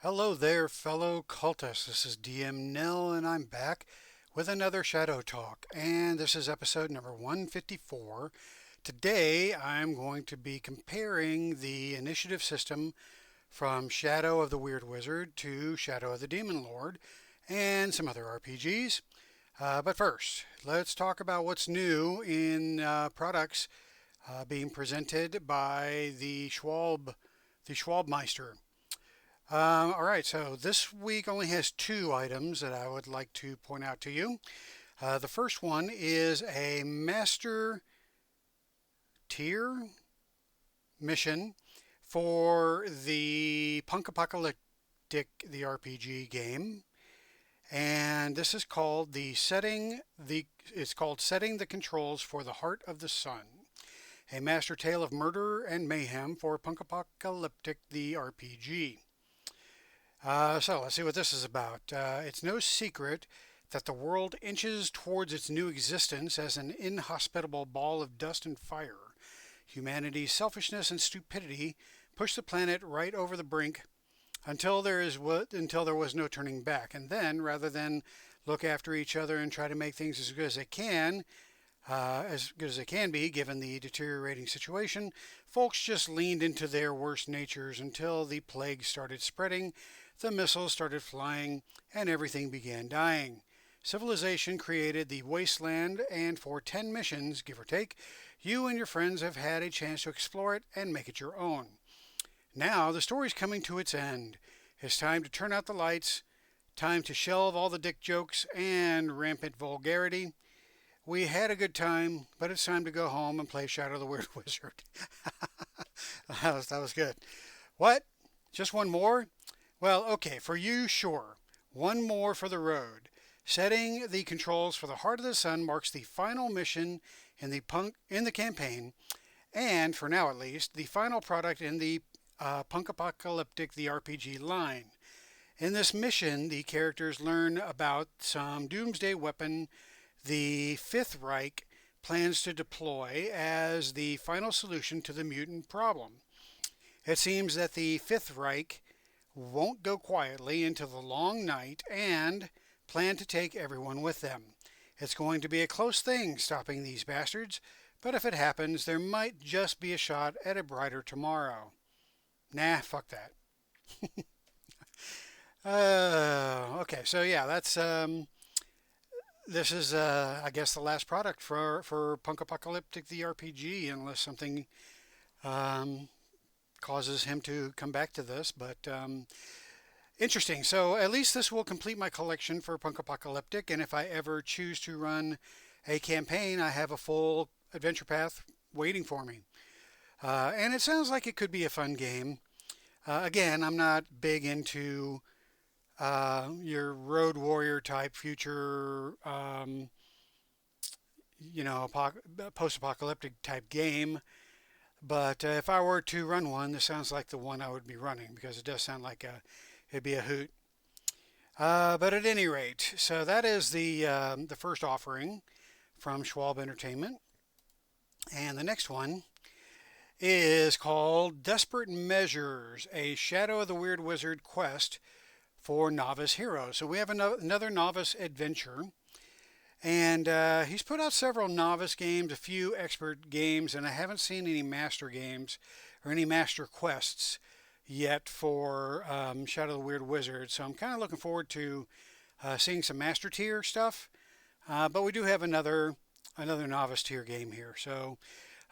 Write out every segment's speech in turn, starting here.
Hello there, fellow cultists. This is DM Nell, and I'm back with another Shadow Talk. And this is episode number 154. Today, I'm going to be comparing the initiative system from Shadow of the Weird Wizard to Shadow of the Demon Lord and some other RPGs. But first, let's talk about what's new in products being presented by the Schwabmeister. All right, so this week only has two items that I would like to point out to you. The first one is a master tier mission for the Punk Apocalyptic, the RPG game. And this is called it's called Setting the Controls for the Heart of the Sun, a master tale of murder and mayhem for Punk Apocalyptic, the RPG. So let's see what this is about. It's no secret that the world inches towards its new existence as an inhospitable ball of dust and fire. Humanity's selfishness and stupidity push the planet right over the brink until there was no turning back. And then, rather than look after each other and try to make things as good as they can be given the deteriorating situation, folks just leaned into their worst natures until the plague started spreading, the missiles started flying, and everything began dying. Civilization created the wasteland, and for 10 missions, give or take, you and your friends have had a chance to explore it and make it your own. Now the story's coming to its end. It's time to turn out the lights, time to shelve all the dick jokes and rampant vulgarity. We had a good time, but it's time to go home and play Shadow of the Weird Wizard. that was good. What? Just one more? Well, okay, for you, sure. One more for the road. Setting the controls for the Heart of the Sun marks the final mission in the campaign, and for now at least, the final product in the Punk Apocalyptic the RPG line. In this mission, the characters learn about some doomsday weapon the Fifth Reich plans to deploy as the final solution to the mutant problem. It seems that the Fifth Reich won't go quietly into the long night and plan to take everyone with them. It's going to be a close thing stopping these bastards, but if it happens, there might just be a shot at a brighter tomorrow. Nah, fuck that. Okay, so yeah, that's this is I guess the last product for Punk Apocalyptic the RPG, unless something um, causes him to come back to this. But interesting. So at least this will complete my collection for Punk Apocalyptic, and if I ever choose to run a campaign, I have a full adventure path waiting for me. And it sounds like it could be a fun game. Again, I'm not big into your road warrior type future, post-apocalyptic type game. But if I were to run one, this sounds like the one I would be running because it does sound like it'd be a hoot. But at any rate, so that is the first offering from Schwab Entertainment, and the next one is called Desperate Measures: A Shadow of the Weird Wizard Quest for Novice Heroes. So we have another novice adventure. And he's put out several novice games, a few expert games, and I haven't seen any master games or any master quests yet for Shadow of the Weird Wizard. So I'm kind of looking forward to seeing some master tier stuff. But we do have another novice tier game here, so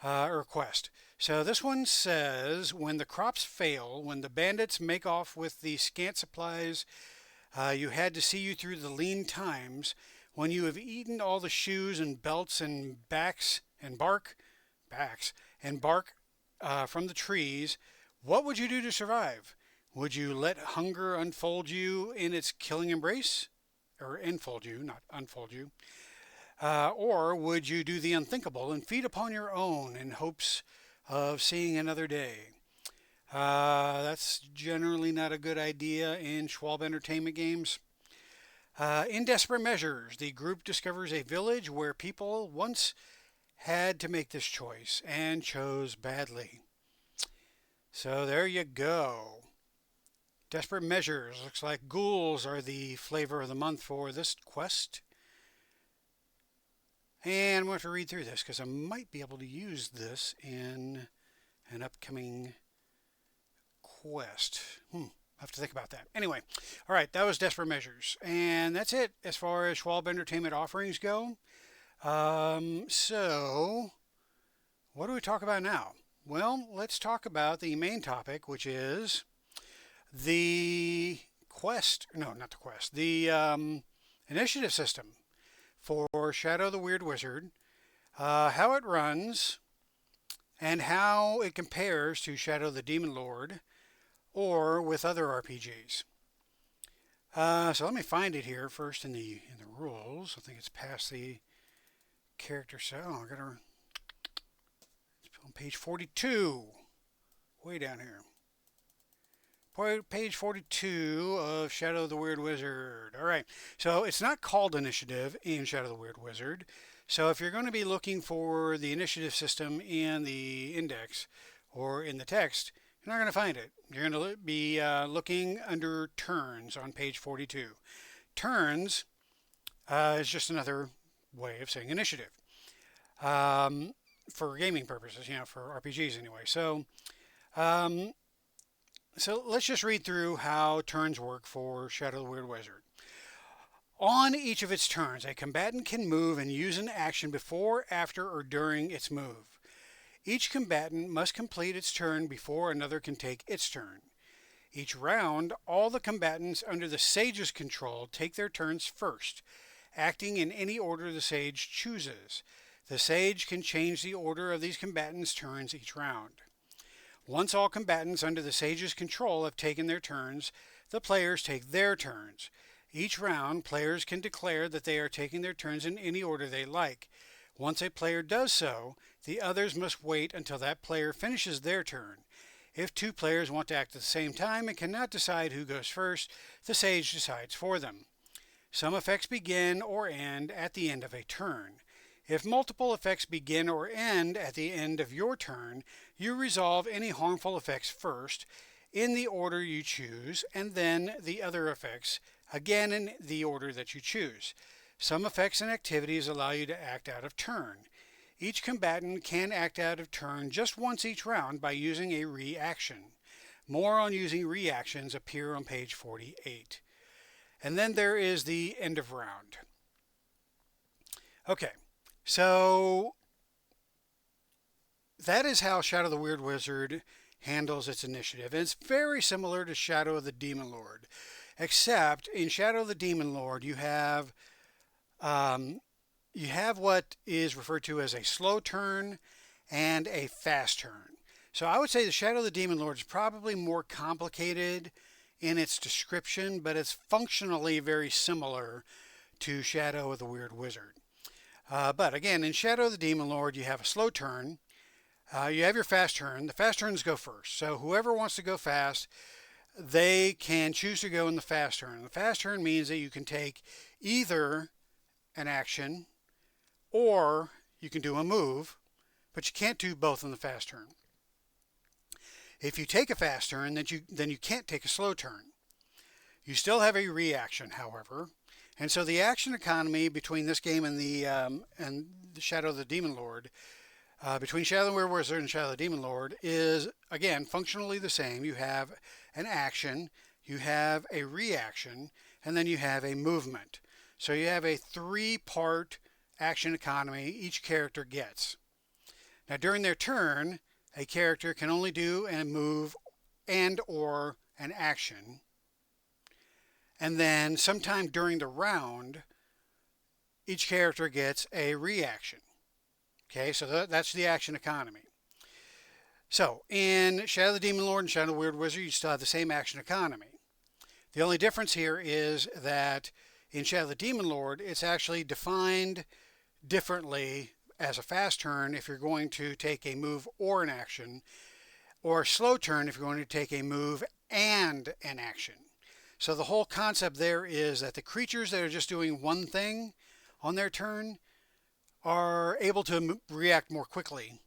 or quest. So this one says, when the crops fail, when the bandits make off with the scant supplies you had to see you through the lean times, when you have eaten all the shoes and belts and backs and bark from the trees, what would you do to survive? Would you let hunger unfold you in its killing embrace? Or enfold you, not unfold you. Or would you do the unthinkable and feed upon your own in hopes of seeing another day? That's generally not a good idea in Schwab Entertainment games. In Desperate Measures, the group discovers a village where people once had to make this choice and chose badly. So there you go. Desperate measures. Looks like ghouls are the flavor of the month for this quest. And I'm going to have to read through this because I might be able to use this in an upcoming quest. I'll have to think about that. Anyway, all right, that was Desperate Measures. And that's it as far as Schwalb Entertainment offerings go. So, what do we talk about now? Well, let's talk about the main topic, which is the quest. No, not the quest. The initiative system for Shadow the Weird Wizard, how it runs, and how it compares to Shadow the Demon Lord or with other RPGs. So let me find it here first in the rules. I think it's past the character set. Oh, it's on page 42, way down here. Page 42 of Shadow the Weird Wizard. All right, so it's not called initiative in Shadow the Weird Wizard. So if you're going to be looking for the initiative system in the index or in the text, you're not going to find it. You're going to be looking under turns on page 42. Turns is just another way of saying initiative for gaming purposes, for RPGs anyway. So let's just read through how turns work for Shadow the Weird Wizard. On each of its turns, a combatant can move and use an action before, after, or during its move. Each combatant must complete its turn before another can take its turn. Each round, all the combatants under the Sage's control take their turns first, acting in any order the Sage chooses. The Sage can change the order of these combatants' turns each round. Once all combatants under the Sage's control have taken their turns, the players take their turns. Each round, players can declare that they are taking their turns in any order they like. Once a player does so, the others must wait until that player finishes their turn. If two players want to act at the same time and cannot decide who goes first, the Sage decides for them. Some effects begin or end at the end of a turn. If multiple effects begin or end at the end of your turn, you resolve any harmful effects first, in the order you choose, and then the other effects, again in the order that you choose. Some effects and activities allow you to act out of turn. Each combatant can act out of turn just once each round by using a reaction. More on using reactions appear on page 48. And then there is the end of round. Okay. So that is how Shadow the Weird Wizard handles its initiative. And it's very similar to Shadow of the Demon Lord, except in Shadow of the Demon Lord you have what is referred to as a slow turn and a fast turn. So I would say the Shadow of the Demon Lord is probably more complicated in its description, but it's functionally very similar to Shadow of the Weird Wizard. But again, in Shadow of the Demon Lord, you have a slow turn. You have your fast turn. The fast turns go first. So whoever wants to go fast, they can choose to go in the fast turn. The fast turn means that you can take either an action or you can do a move, but you can't do both in the fast turn. If you take a fast turn, then you can't take a slow turn. You still have a reaction, however. And so the action economy between this game and the Shadow of the Demon Lord, between Shadow of the Weird Wizard and Shadow of the Demon Lord, is again functionally the same. You have an action, you have a reaction, and then you have a movement. So you have a three-part action economy each character gets. Now during their turn, a character can only do a move and or an action. And then sometime during the round, each character gets a reaction. Okay, so that's the action economy. So in Shadow of the Demon Lord and Shadow of the Weird Wizard, you still have the same action economy. The only difference here is that in Shadow of the Demon Lord, it's actually defined differently as a fast turn if you're going to take a move or an action, or a slow turn if you're going to take a move and an action. So the whole concept there is that the creatures that are just doing one thing on their turn are able to react more quickly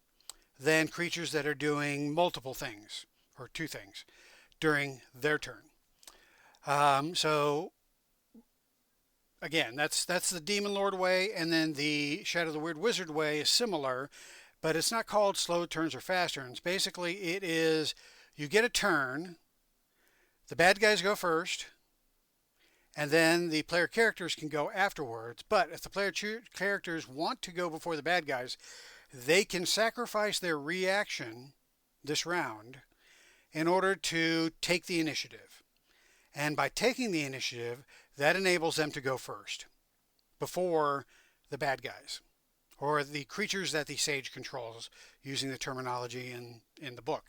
than creatures that are doing multiple things or two things during their turn. So again, that's the Demon Lord way, and then the Shadow of the Weird Wizard way is similar, but it's not called slow turns or fast turns. Basically, it is you get a turn, the bad guys go first, and then the player characters can go afterwards. But if the characters want to go before the bad guys, they can sacrifice their reaction this round in order to take the initiative. And by taking the initiative, that enables them to go first before the bad guys or the creatures that the sage controls, using the terminology in the book.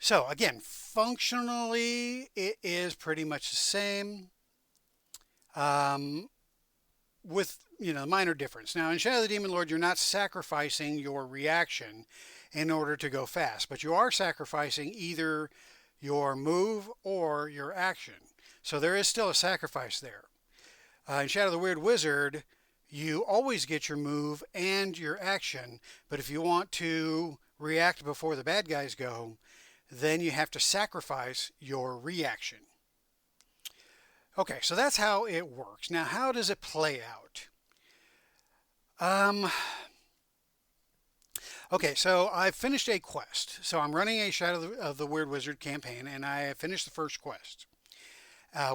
So again, functionally, it is pretty much the same, um, with minor difference. Now in Shadow of the Demon Lord, you're not sacrificing your reaction in order to go fast, but you are sacrificing either your move or your action. So there is still a sacrifice there. In Shadow of the Weird Wizard, you always get your move and your action, but if you want to react before the bad guys go, then you have to sacrifice your reaction. Okay, so that's how it works. Now, how does it play out? Okay, so I've finished a quest. So I'm running a Shadow of the Weird Wizard campaign, and I finished the first quest,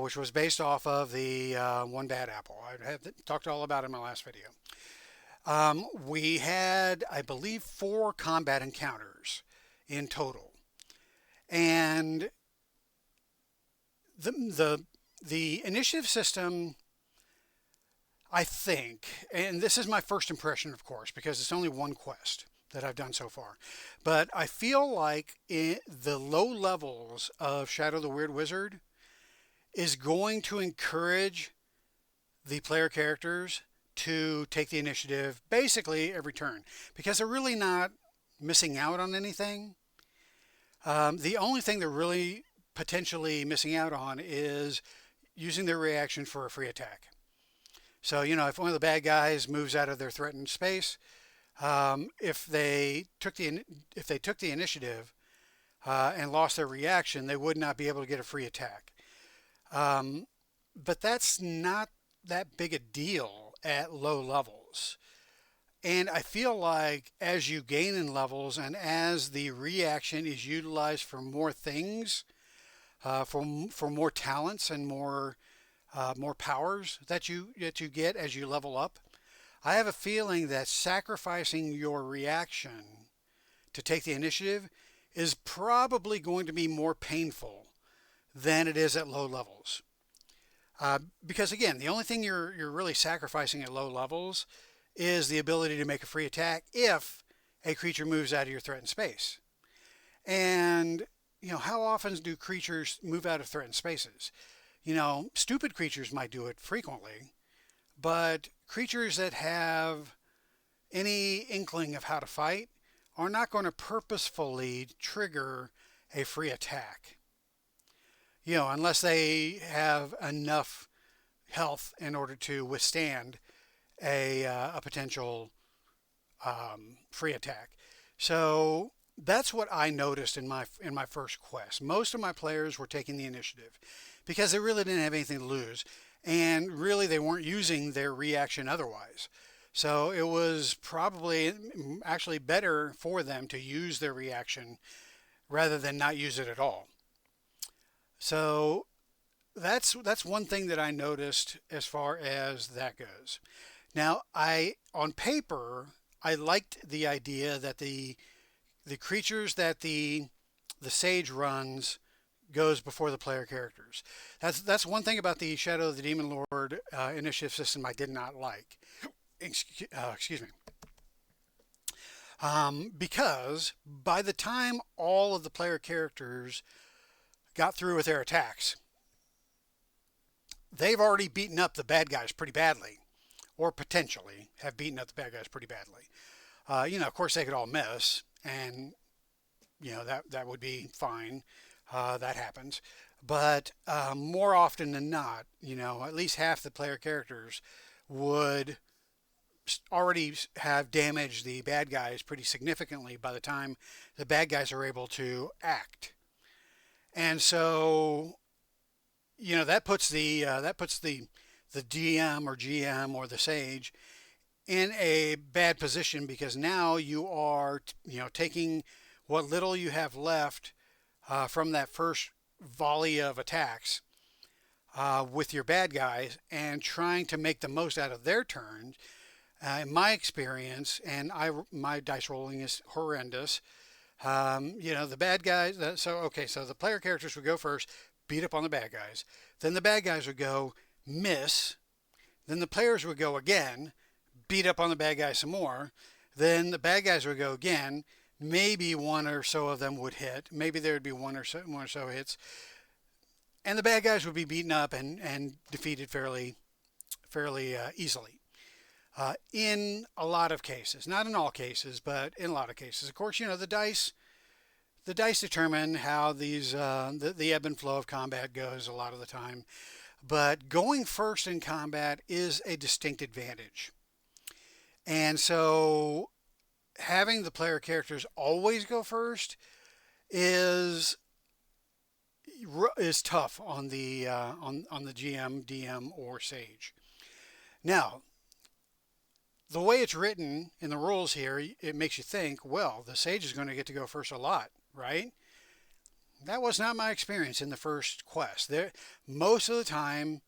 which was based off of the One Bad Apple. I had talked all about it in my last video. We had, I believe, 4 combat encounters in total. And the initiative system, I think, and this is my first impression, of course, because it's only one quest that I've done so far, but I feel like the low levels of Shadow of the Weird Wizard is going to encourage the player characters to take the initiative basically every turn, because they're really not missing out on anything. The only thing they're really potentially missing out on is using their reaction for a free attack. So, if one of the bad guys moves out of their threatened space, if they took the initiative and lost their reaction, they would not be able to get a free attack. But that's not that big a deal at low levels. And I feel like as you gain in levels and as the reaction is utilized for more things, for more talents and more powers that you get as you level up, I have a feeling that sacrificing your reaction to take the initiative is probably going to be more painful than it is at low levels. Because again, the only thing you're really sacrificing at low levels is the ability to make a free attack if a creature moves out of your threatened space. And how often do creatures move out of threatened spaces? Stupid creatures might do it frequently, but creatures that have any inkling of how to fight are not going to purposefully trigger a free attack. Unless they have enough health in order to withstand a potential free attack. So that's what I noticed in my first quest. Most of my players were taking the initiative because they really didn't have anything to lose, and really they weren't using their reaction otherwise. So it was probably actually better for them to use their reaction rather than not use it at all. So that's one thing that I noticed as far as that goes. Now, on paper, I liked the idea that the creatures that the sage runs goes before the player characters. That's one thing about the Shadow of the Demon Lord initiative system I did not like. Excuse me. Because by the time all of the player characters got through with their attacks, they've already beaten up the bad guys pretty badly, or potentially have beaten up the bad guys pretty badly. Of course they could all miss, and that would be fine. That happens, but more often than not, at least half the player characters would already have damaged the bad guys pretty significantly by the time the bad guys are able to act. And so that puts the DM or GM or the Sage in a bad position because now you are taking what little you have left from that first volley of attacks with your bad guys and trying to make the most out of their turn. In my experience, and my dice rolling is horrendous. The bad guys. So the player characters would go first, beat up on the bad guys. Then the bad guys would go miss. Then the players would go again, beat up on the bad guys some more. Then the bad guys would go again. Maybe one or so of them would hit. Maybe there would be one or so hits, and the bad guys would be beaten up and defeated fairly easily. In a lot of cases, not in all cases, but in a lot of cases. Of course, the dice determine how the ebb and flow of combat goes a lot of the time. But going first in combat is a distinct advantage. And so having the player characters always go first is tough on the GM, DM, or Sage. Now, the way it's written in the rules here, it makes you think, well, the Sage is going to get to go first a lot, right? That was not my experience in the first quest. Most of the time,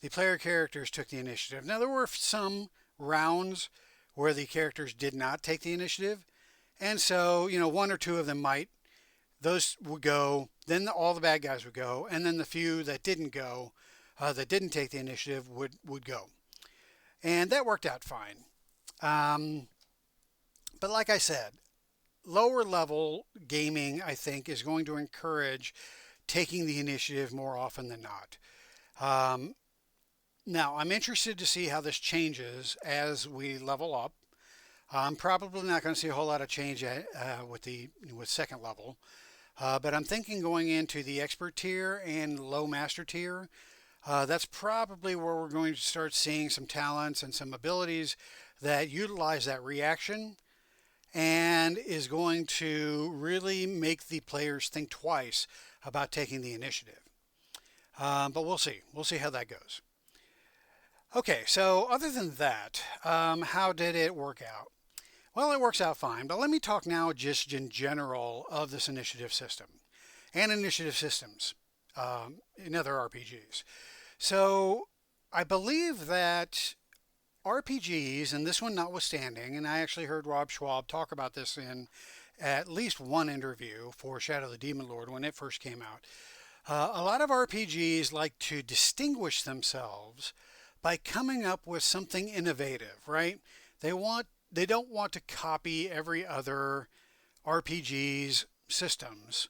the player characters took the initiative. Now, there were some rounds where the characters did not take the initiative, and so, one or two of them might. Those would go, then all the bad guys would go, and then the few that didn't go, that didn't take the initiative would go. And that worked out fine. But like I said, lower level gaming, I think, is going to encourage taking the initiative more often than not. Now, I'm interested to see how this changes as we level up. I'm probably not going to see a whole lot of change with second level, but I'm thinking going into the expert tier and low master tier, that's probably where we're going to start seeing some talents and some abilities that utilize that reaction and is going to really make the players think twice about taking the initiative. But we'll see. We'll see how that goes. Okay, so other than that, how did it work out? Well, it works out fine, but let me talk now just in general of this initiative system and initiative systems in other RPGs. So I believe that RPGs, and this one notwithstanding, and I actually heard Rob Schwab talk about this in at least one interview for Shadow the Demon Lord when it first came out. A lot of RPGs like to distinguish themselves by coming up with something innovative, right? They don't want to copy every other RPG's systems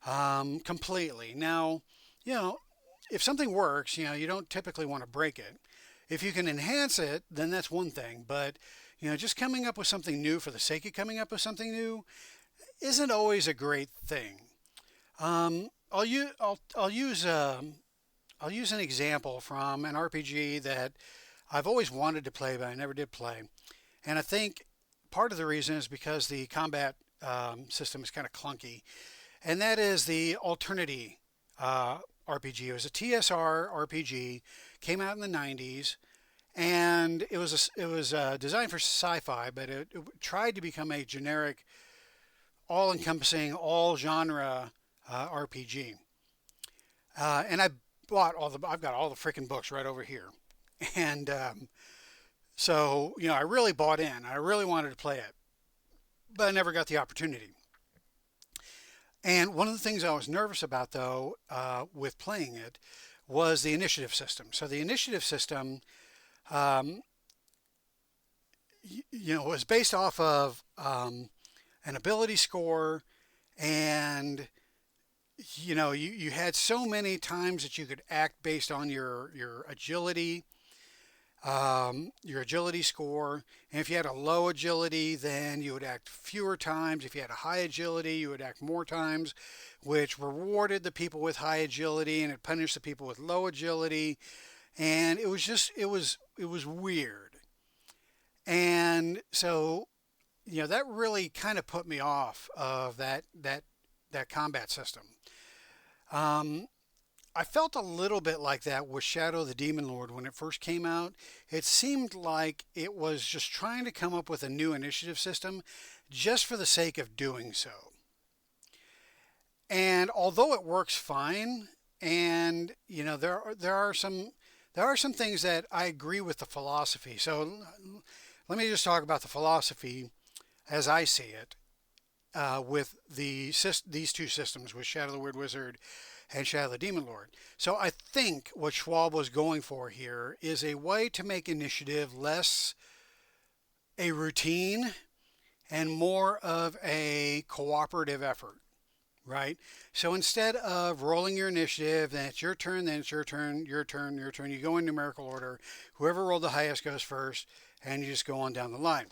completely. Now, if something works, you don't typically want to break it. If you can enhance it, then that's one thing. But just coming up with something new for the sake of coming up with something new isn't always a great thing. I'll use an example from an RPG that I've always wanted to play, but I never did play. And I think part of the reason is because the combat system is kind of clunky, and that is the Alternity RPG. It was a TSR RPG, came out in the 90s, and it was designed for sci-fi, but it tried to become a generic, all-encompassing, all-genre RPG. And I've got all the freaking books right over here, and so I really bought in. I really wanted to play it, but I never got the opportunity. And one of the things I was nervous about, though, with playing it, was the initiative system. So the initiative system, was based off of an ability score, and you had so many times that you could act based on your agility. Your agility score, and if you had a low agility, then you would act fewer times. If you had a high agility, you would act more times, which rewarded the people with high agility and it punished the people with low agility. And it was weird. And so that really kind of put me off of that combat system. I I felt a little bit like that with Shadow the Demon Lord when it first came out. It seemed like it was just trying to come up with a new initiative system just for the sake of doing so. And although it works fine, and there are some things that I agree with the philosophy. So let me just talk about the philosophy as I see it with these two systems, with Shadow the Weird Wizard and Shadow the Demon Lord. So I think what Schwab was going for here is a way to make initiative less a routine and more of a cooperative effort, right? So instead of rolling your initiative, then it's your turn, then it's your turn, your turn, your turn. You go in numerical order. Whoever rolled the highest goes first, and you just go on down the line.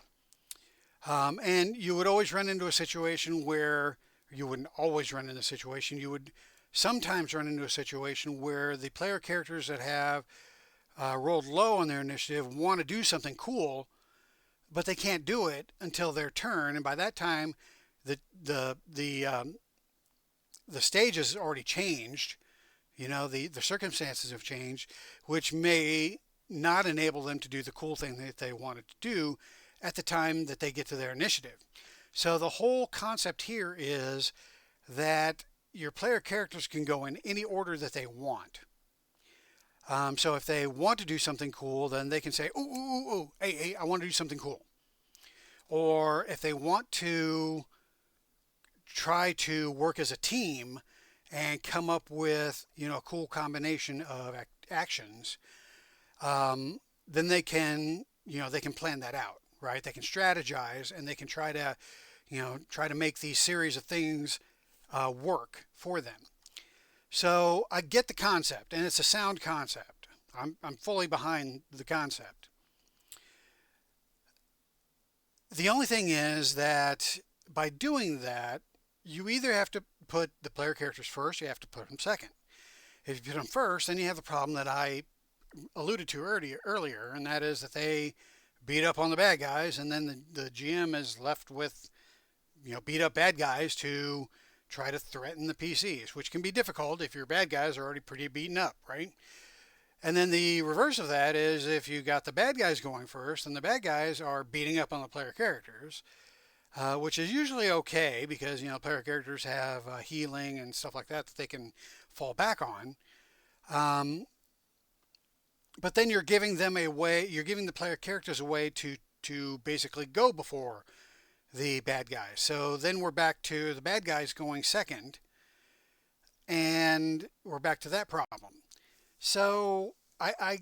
And you would always run into a situation where you wouldn't always run into a situation. You would sometimes run into a situation where the player characters that have rolled low on their initiative want to do something cool, but they can't do it until their turn. And by that time, the stage has already changed. The circumstances have changed, which may not enable them to do the cool thing that they wanted to do at the time that they get to their initiative. So the whole concept here is that your player characters can go in any order that they want. So if they want to do something cool, then they can say, ooh, ooh, ooh, hey, I want to do something cool. Or if they want to try to work as a team and come up with, a cool combination of actions, then they can plan that out, right? They can strategize and they can try to make these series of things work for them. So I get the concept, and it's a sound concept. I'm fully behind the concept. The only thing is that by doing that, you either have to put the player characters first, you have to put them second. If you put them first, then you have the problem that I alluded to earlier, and that is that they beat up on the bad guys, and then the GM is left with, beat up bad guys to try to threaten the PCs, which can be difficult if your bad guys are already pretty beaten up, right? And then the reverse of that is if you got the bad guys going first, and the bad guys are beating up on the player characters, which is usually okay because, player characters have healing and stuff like that they can fall back on. But then you're giving the player characters a way to basically go before the bad guys. So then we're back to the bad guys going second, and we're back to that problem. So I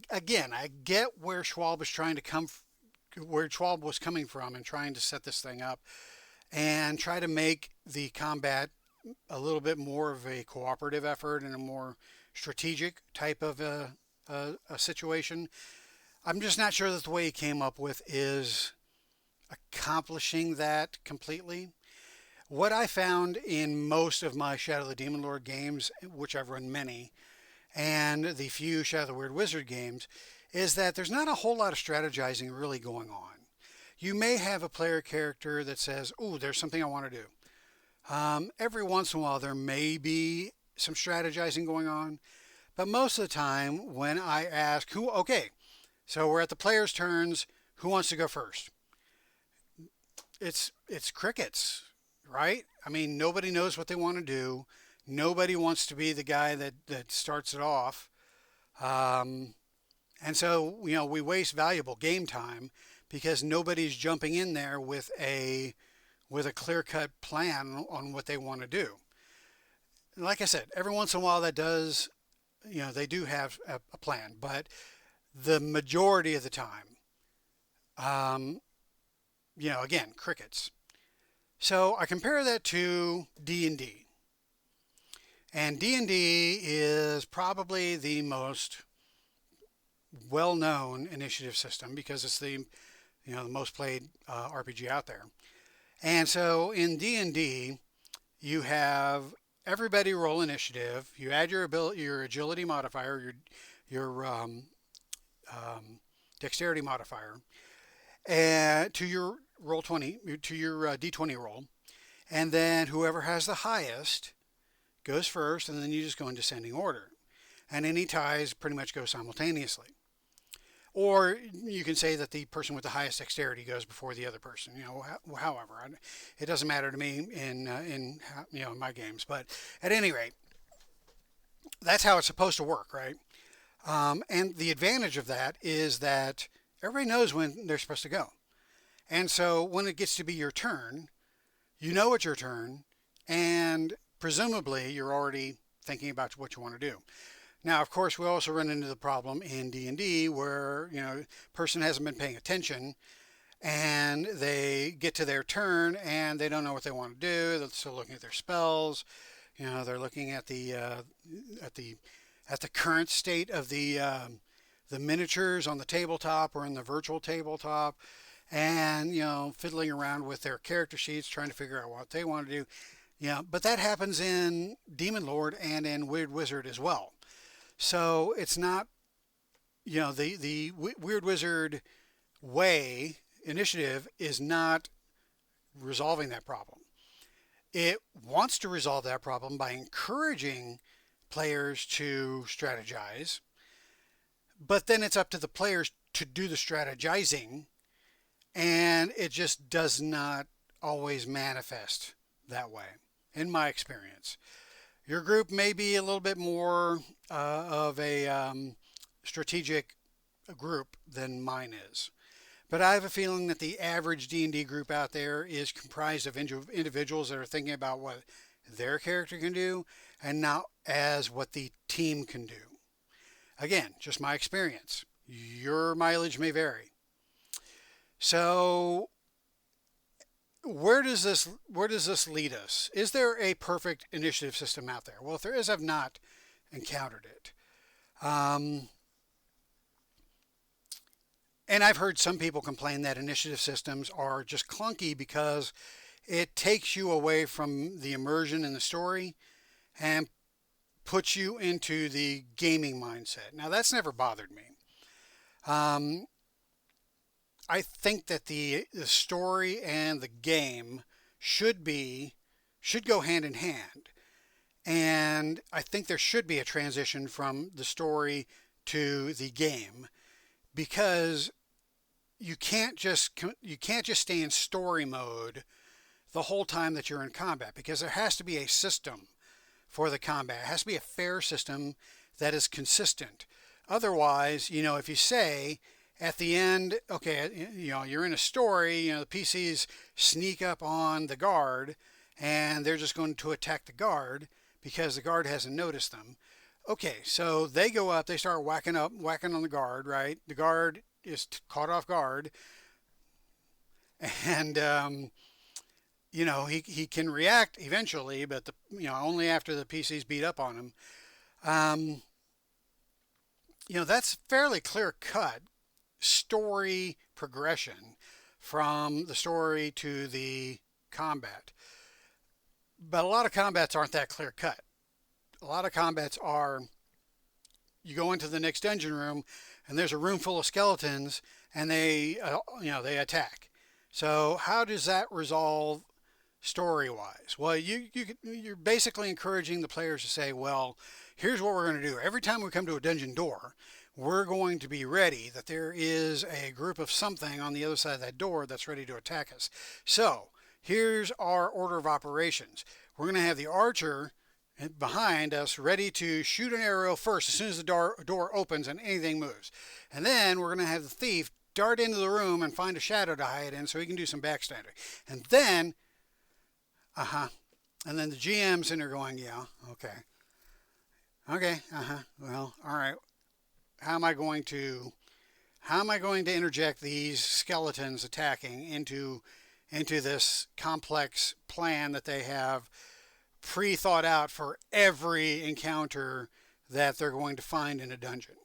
get where Schwab was coming from and trying to set this thing up and try to make the combat a little bit more of a cooperative effort and a more strategic type of a situation. I'm just not sure that the way he came up with is accomplishing that completely. What I found in most of my Shadow the Demon Lord games, which I've run many, and the few Shadow the Weird Wizard games, is that there's not a whole lot of strategizing really going on. You may have a player character that says, "Ooh, there's something I want to do." Every once in a while, there may be some strategizing going on, but most of the time, when I ask so we're at the players' turns, who wants to go first? It's crickets, right? I mean, nobody knows what they want to do. Nobody wants to be the guy that starts it off. And so, we waste valuable game time because nobody's jumping in there with a clear-cut plan on what they want to do. Like I said, every once in a while that does, they do have a plan, but the majority of the time, again, crickets. So I compare that to D&D. And D&D is probably the most well-known initiative system because it's the most played RPG out there. And so in D&D, you have everybody roll initiative. You add your agility modifier, your dexterity modifier, and to your roll 20, to your D20 roll, and then whoever has the highest goes first, and then you just go in descending order. and any ties pretty much go simultaneously. Or you can say that the person with the highest dexterity goes before the other person. However, it doesn't matter to me in my games. But at any rate, that's how it's supposed to work, right? And the advantage of that is that everybody knows when they're supposed to go. And so when it gets to be your turn, you know it's your turn, and presumably you're already thinking about what you want to do. Now, of course, we also run into the problem in D&D where, person hasn't been paying attention and they get to their turn and they don't know what they want to do. They're still looking at their spells. They're looking at the current state of the miniatures on the tabletop or in the virtual tabletop, and fiddling around with their character sheets, trying to figure out what they want to do. But that happens in Demon Lord and in Weird Wizard as well. So it's not, the Weird Wizard way initiative is not resolving that problem. It wants to resolve that problem by encouraging players to strategize, but then it's up to the players to do the strategizing, and it just does not always manifest that way, in my experience. Your group may be a little bit more of a strategic group than mine is. But I have a feeling that the average D&D group out there is comprised of individuals that are thinking about what their character can do and not as what the team can do. Again, just my experience. Your mileage may vary. So where does this lead us? Is there a perfect initiative system out there? Well, if there is, I've not encountered it. And I've heard some people complain that initiative systems are just clunky because it takes you away from the immersion in the story and puts you into the gaming mindset. Now, that's never bothered me. I think that the story and the game should go hand in hand. And I think there should be a transition from the story to the game, because you can't just stay in story mode the whole time that you're in combat, because there has to be a system for the combat. It has to be a fair system that is consistent. Otherwise, if you say at the end, okay, you're in a story, the PCs sneak up on the guard and they're just going to attack the guard because the guard hasn't noticed them. Okay, so they go up, they start whacking on the guard, right? The guard is caught off guard, and he can react eventually, but only after the PCs beat up on him. That's fairly clear cut story progression from the story to the combat. But a lot of combats aren't that clear cut. A lot of combats are, you go into the next dungeon room and there's a room full of skeletons and they attack. So how does that resolve story-wise? Well, you're basically encouraging the players to say, well, here's what we're going to do. Every time we come to a dungeon door, we're going to be ready that there is a group of something on the other side of that door that's ready to attack us. So here's our order of operations. We're going to have the archer behind us ready to shoot an arrow first as soon as the door opens and anything moves. And then we're going to have the thief dart into the room and find a shadow to hide in so he can do some backstabbing. And then, and then the GM's in there going, yeah, okay, well, all right. How am I going to interject these skeletons attacking into this complex plan that they have pre-thought out for every encounter that they're going to find in a dungeon,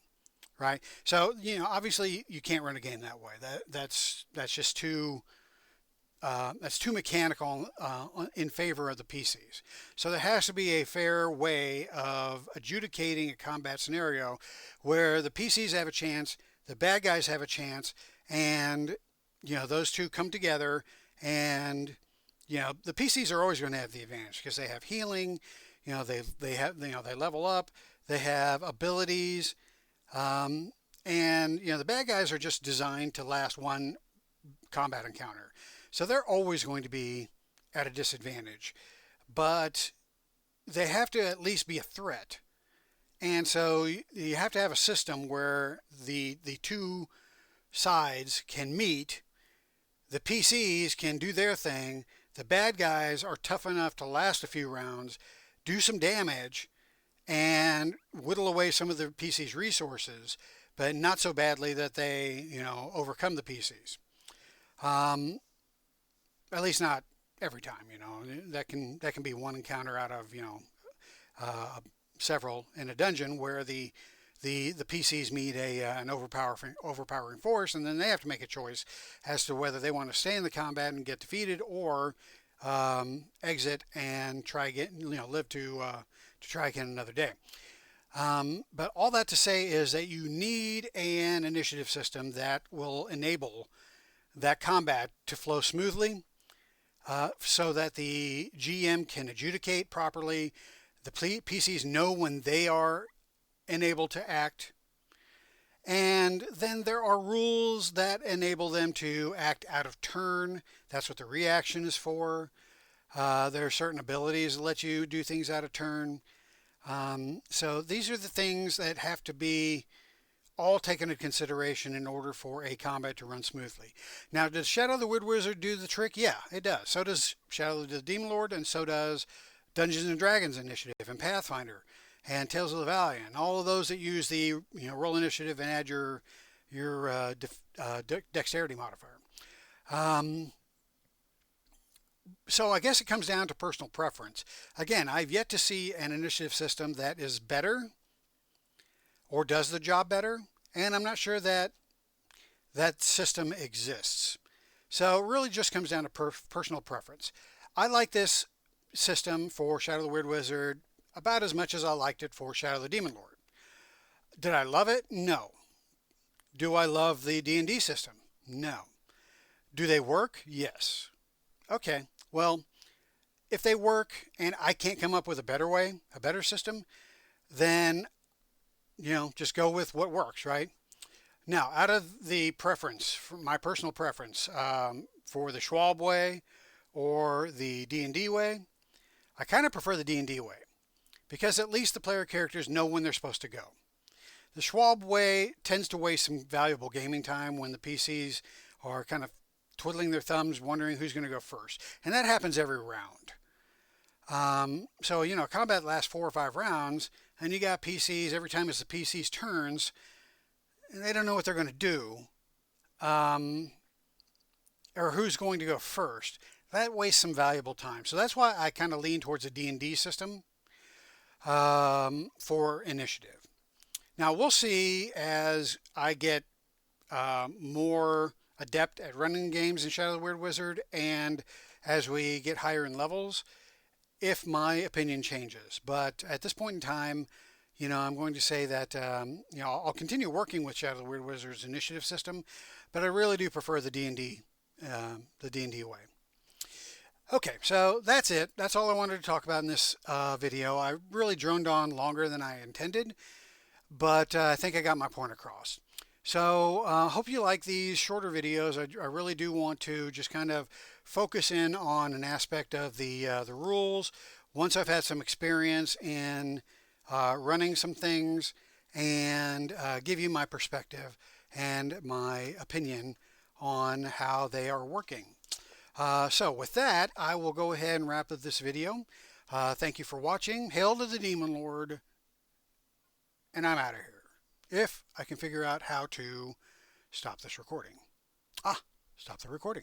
right? So, obviously you can't run a game that way. That's just too mechanical in favor of the PCs. So there has to be a fair way of adjudicating a combat scenario where the PCs have a chance, the bad guys have a chance, and those two come together, and the PCs are always going to have the advantage because they have healing, they level up, They have abilities, and the bad guys are just designed to last one combat encounter. So they're always going to be at a disadvantage. But they have to at least be a threat. And so you have to have a system where the two sides can meet. The PCs can do their thing. The bad guys are tough enough to last a few rounds, do some damage, and whittle away some of the PC's resources, but not so badly that they, overcome the PCs. At least not every time. That can be one encounter out of several in a dungeon where the PCs meet an overpowering force, and then they have to make a choice as to whether they want to stay in the combat and get defeated, or exit and try again, live to try again another day. But all that to say is that you need an initiative system that will enable that combat to flow smoothly, so that the GM can adjudicate properly. The PCs know when they are enabled to act. And then there are rules that enable them to act out of turn. That's what the reaction is for. There are certain abilities that let you do things out of turn. So these are the things that have to be all taken into consideration in order for a combat to run smoothly. Now, does Shadow the Wood Wizard do the trick? Yeah, it does. So does Shadow the Demon Lord, and so does Dungeons and Dragons Initiative and Pathfinder and Tales of the Valiant, and all of those that use the roll initiative and add your dexterity modifier. So I guess it comes down to personal preference. Again, I've yet to see an initiative system that is better or does the job better, and I'm not sure that that system exists. So it really just comes down to personal preference. I like this system for Shadow the Weird Wizard about as much as I liked it for Shadow the Demon Lord. Did I love it? No. Do I love the D&D system? No. Do they work? Yes. Okay, well, if they work and I can't come up with a better way, a better system, then just go with what works, right? Now, out of the preference, my personal preference, for the Schwab way or the D&D way, I kind of prefer the D&D way, because at least the player characters know when they're supposed to go. The Schwab way tends to waste some valuable gaming time when the PCs are kind of twiddling their thumbs, wondering who's going to go first. And that happens every round. So, combat lasts 4 or 5 rounds, and you got PCs, every time it's the PC's turns, and they don't know what they're going to do, or who's going to go first. That wastes some valuable time. So that's why I kind of lean towards a D&D system for initiative. Now, we'll see as I get more adept at running games in Shadow the Weird Wizard, and as we get higher in levels, if my opinion changes. But at this point in time, I'm going to say that I'll continue working with Shadow the Weird Wizard's initiative system, but I really do prefer the D&D way. Okay, so that's it. That's all I wanted to talk about in this video. I really droned on longer than I intended, but I think I got my point across. So hope you like these shorter videos. I really do want to just kind of focus in on an aspect of the rules once I've had some experience in running some things, and give you my perspective and my opinion on how they are working. So with that, I will go ahead and wrap up this video. Thank you for watching. Hail to the Demon Lord, and I'm out of here. If I can figure out how to stop this recording. Stop the recording.